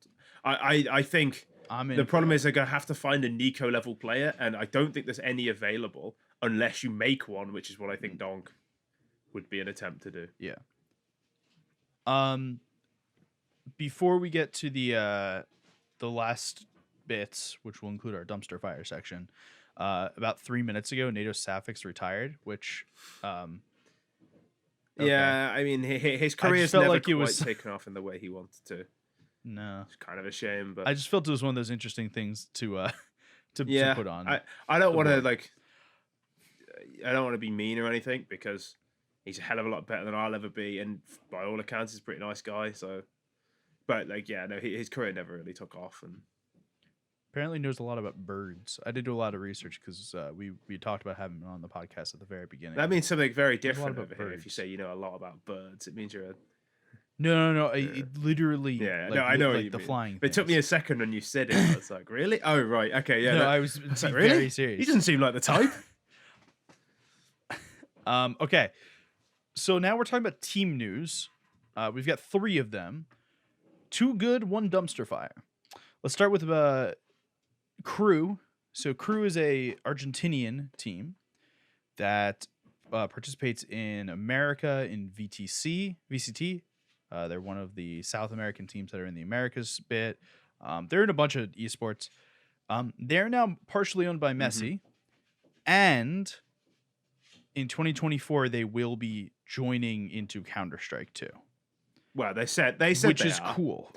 I think the problem is they're going to have to find a NiKo level player, and I don't think there's any available unless you make one, which is what I think Donk would be an attempt to do. Yeah. Before we get to the last bits, which will include our dumpster fire section, about 3 minutes ago, NATO Safix retired, which yeah, I mean his career's never quite taken off in the way he wanted to. No, it's kind of a shame, but I just felt it was one of those interesting things to put on. I don't want to I don't want to be mean or anything because he's a hell of a lot better than I'll ever be, and by all accounts, he's a pretty nice guy. So, but his career never really took off, and apparently knows a lot about birds. I did do a lot of research because we talked about having him on the podcast at the very beginning. That means something very different over here. If you say you know a lot about birds, it means you're a no. It literally, I know like the flying. It took me a second when you said it. I was like, really? Oh, right, okay, yeah. No, I was like, really very serious. He doesn't seem like the type. Okay, so now we're talking about team news. We've got 3 of them. 2 good, 1 dumpster fire. Let's start with Crew. So Crew is a Argentinian team that participates in America in VCT. They're one of the South American teams that are in the Americas bit. They're in a bunch of esports. They're now partially owned by mezii, and in 2024 they will be joining into Counter-Strike 2. Well, they said which they is are. Cool.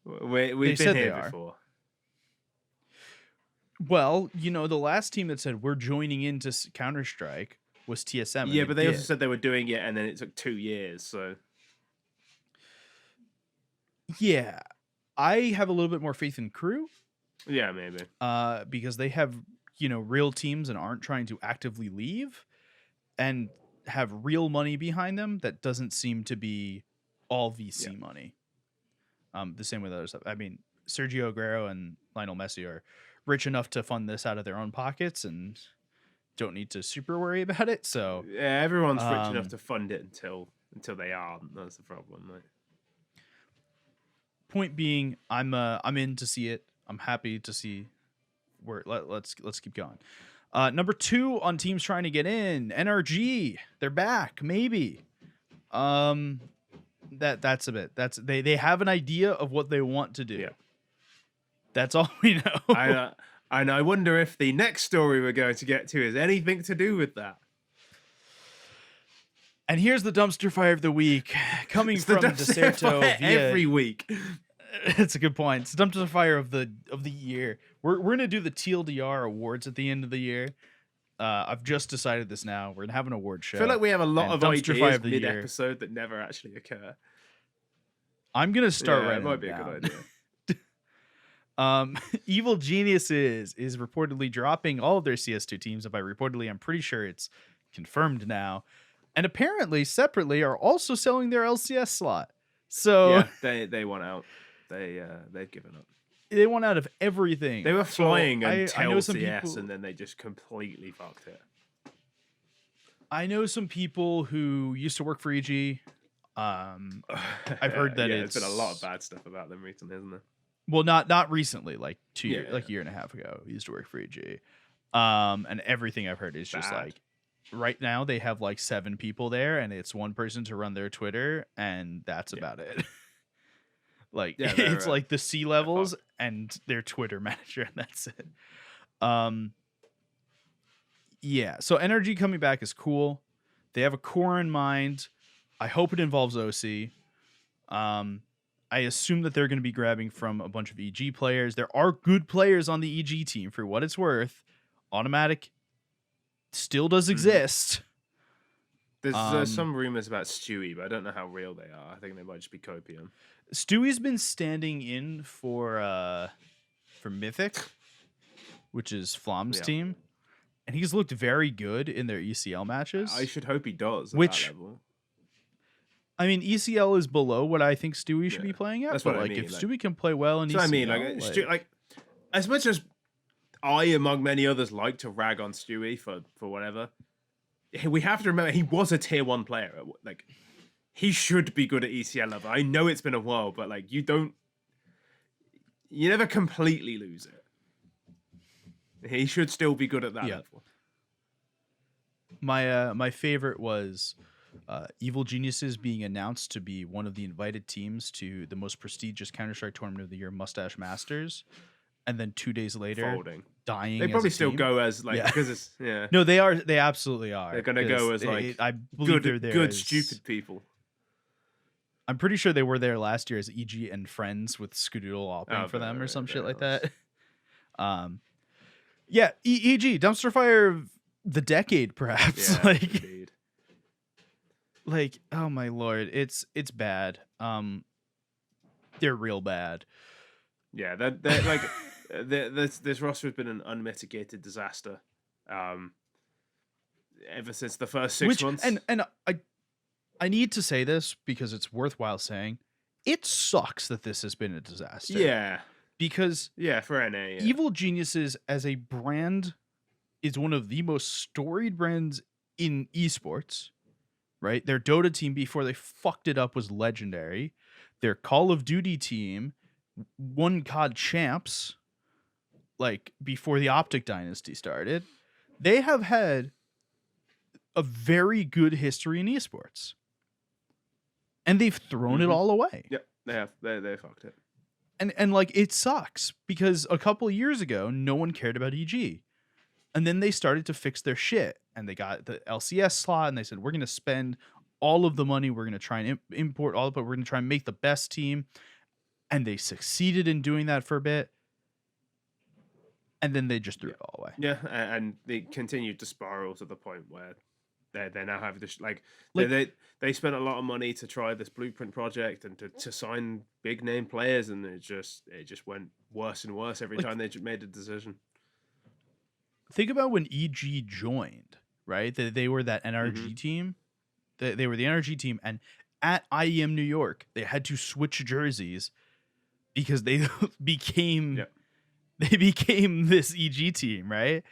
We've been here before. Well, the last team that said we're joining into Counter-Strike was TSM. Yeah, but they also said they were doing it, and then it took 2 years. So, yeah, I have a little bit more faith in Crew. Yeah, maybe. Because they have real teams and aren't trying to actively leave, and have real money behind them. That doesn't seem to be all VC money. The same with other stuff. I mean, Sergio Aguero and Lionel Messi are rich enough to fund this out of their own pockets and don't need to super worry about it. So yeah, everyone's rich enough to fund it until they aren't. That's the problem. Like, point being, I'm in to see it. I'm happy to see where let's keep going. Number 2 on teams trying to get in, NRG. They're back, maybe. That's a bit. They have an idea of what they want to do. Yeah. That's all we know. And I wonder if the next story we're going to get to is anything to do with that. And here's the dumpster fire of the week, coming from Deserto via every week. It's a good point. It's the dumpster fire of the year. We're gonna do the TLDR awards at the end of the year. I've just decided this now. We're gonna have an award show. I feel like we have a lot of dumpster fire ideas of the mid-episode that never actually occur. I'm gonna start It writing might be them a down. good idea. Evil Geniuses is reportedly dropping all of their CS2 teams. And by reportedly, I'm pretty sure it's confirmed now. And apparently, separately, are also selling their LCS slot. So yeah, they want out. They've given up. They want out of everything. They were flying until I know some CS, people, and then they just completely fucked it. I know some people who used to work for EG. I've heard that there's been a lot of bad stuff about them recently, isn't there? Well, not recently, like 2 years, Yeah. like a year and a half ago. He used to work for EG. And everything I've heard is just Bad. like, right now they have like 7 people there, and it's one person to run their Twitter, and that's about it. Like, Yeah, it's like the C levels and their Twitter manager, and that's it. Yeah, so NRG coming back is cool. They have a core in mind. I hope it involves OC. I assume that they're going to be grabbing from a bunch of EG players. There are good players on the EG team, for what it's worth. Automatic still does exist. There's some rumors about Stewie, but I don't know how real they are. I think they might just be copium. Stewie's been standing in for Mythic, which is Flom's team, and he's looked very good in their ECL matches. I should hope he does at Which, that level. I mean, ECL is below what I think Stewie should be playing at. That's but what I like, mean, if like- Stewie can play well in ECL, So I mean, like as much as I, among many others, like to rag on Stewie for whatever, we have to remember he was a tier 1 player. Like, he should be good at ECL level. I know it's been a while, but like, you never completely lose it. He should still be good at that level. My favorite was Evil Geniuses being announced to be one of the invited teams to the most prestigious Counter-Strike tournament of the year, Mustache Masters, and then 2 days later Folding. dying. They as probably a still team. go as like Yeah. because it's No, they are. They absolutely are. They're gonna go 'cause as like I believe they're there good as- stupid people. I'm pretty sure they were there last year as EG and friends with Scoodoodle opening for them or some shit like that. Yeah, EG dumpster fire of the decade, perhaps. Yeah, indeed. like, oh my lord, it's bad. They're real bad. Yeah, they're like this roster has been an unmitigated disaster. Ever since the first 6 months. And I need to say this because it's worthwhile saying. It sucks that this has been a disaster. Yeah. Because for NA. Yeah. Evil Geniuses as a brand is one of the most storied brands in esports, right? Their Dota team before they fucked it up was legendary. Their Call of Duty team won COD champs like before the Optic Dynasty started. They have had a very good history in esports. And they've thrown it all away. Yep, they have. They fucked it. And like, it sucks because a couple of years ago, no one cared about EG. And then they started to fix their shit. And they got the LCS slot, and they said, we're going to spend all of the money. We're going to try and import all of it. We're going to try and make the best team. And they succeeded in doing that for a bit. And then they just threw it all away. Yeah, and they continued to spiral to the point where they now have this they spent a lot of money to try this blueprint project and to sign big name players, and it just went worse and worse every time they made a decision. Think about when EG joined, right? They were that NRG team. They were the NRG team, and at IEM New York, they had to switch jerseys because they became Yeah. they became this EG team, right?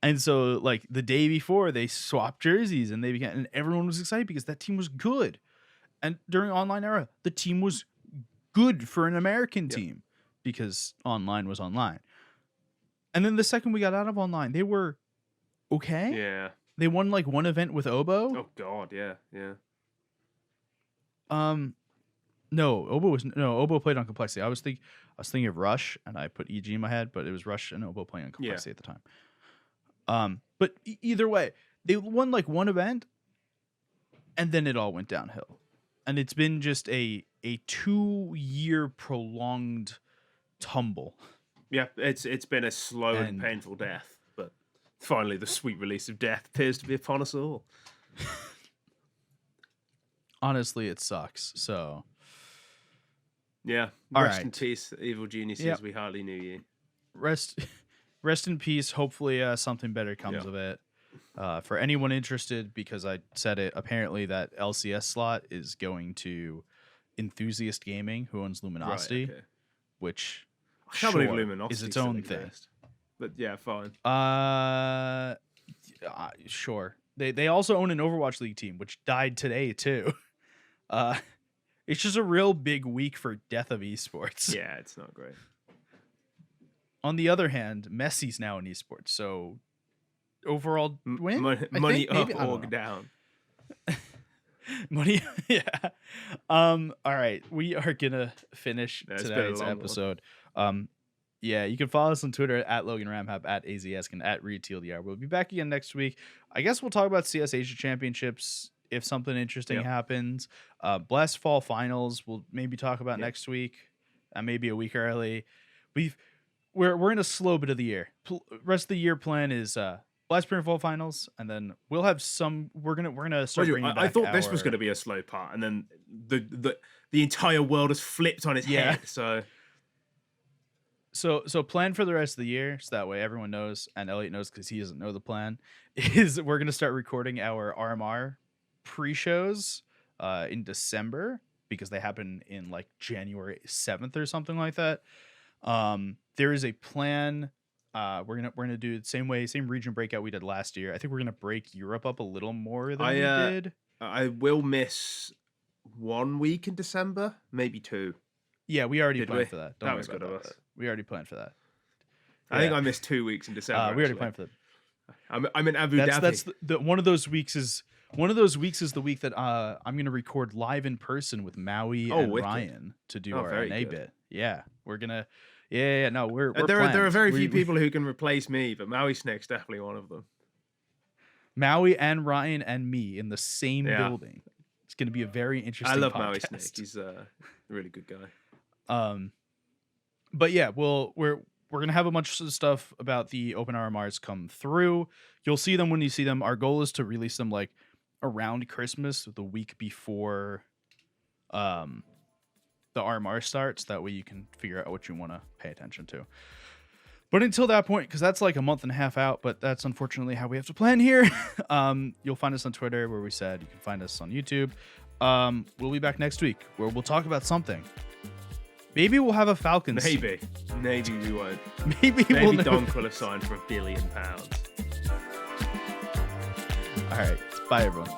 And so like the day before they swapped jerseys and and everyone was excited because that team was good. And during online era, the team was good for an American team because online was online. And then the second we got out of online, they were okay. Yeah. They won like one event with Obo. Oh God, yeah. No, Obo played on complexity. I was thinking of Rush, and I put EG in my head, but it was Rush and Obo playing on complexity at the time. But either way, they won like one event, and then it all went downhill, and it's been just a 2-year prolonged tumble. Yeah, it's been a slow and painful death, but finally the sweet release of death appears to be upon us all. Honestly, it sucks. So. Yeah, rest in peace, evil geniuses. Yep. We hardly knew you. Rest in peace. Hopefully, something better comes of it. For anyone interested, because I said it, apparently that LCS slot is going to Enthusiast Gaming, who owns Luminosity, which I can't believe Luminosity is its own thing. But yeah, fine. Sure. They also own an Overwatch League team, which died today too. It's just a real big week for death of esports. Yeah, it's not great. On the other hand, Messi's now in esports, so overall win? Money up, org down. Money, yeah. All right, we are gonna finish today's episode. Yeah, you can follow us on Twitter at LoganRamhap, at AZS, and at ReadTLDR. We'll be back again next week. I guess we'll talk about CS Asia Championships if something interesting happens. Blast Fall Finals we'll maybe talk about next week, maybe a week early. We're in a slow bit of the year. Rest of the year plan is Blast Spring Fall Finals, and then we'll have some. We're gonna start bringing back. I thought this was gonna be a slow part, and then the entire world has flipped on its head. So plan for the rest of the year, so that way everyone knows, and Elliot knows because he doesn't know the plan. Is we're gonna start recording our RMR pre-shows in December because they happen in like January 7th or something like that. There is a plan. We're gonna do the same region breakout we did last year. I think we're gonna break Europe up a little more than we did. I will miss 1 week in December, maybe 2. Yeah, we already planned for that. That was good of us. We already planned for that. I think I missed 2 weeks in December. We already planned for that. I'm in Abu Dhabi. That's one of those weeks is the week that I'm going to record live in person with Maui and Ryan to do our NA bit. Yeah, we're gonna. Yeah. No, we're. There are very few people who can replace me, but Maui Snake's definitely one of them. Maui and Ryan and me in the same building. It's going to be a very interesting. I love podcast. Maui Snake. He's a really good guy. But yeah, we're gonna have a bunch of stuff about the open RMRs come through. You'll see them when you see them. Our goal is to release them like around Christmas, the week before the RMR starts. That way you can figure out what you want to pay attention to. But until that point, because that's like a month and a half out, but that's unfortunately how we have to plan here. You'll find us on Twitter, where we said you can find us on YouTube. We'll be back next week where we'll talk about something. Maybe we'll have a Falcons. Maybe we won't. Maybe Donk will have signed for £1 billion. All right. Bye, everyone.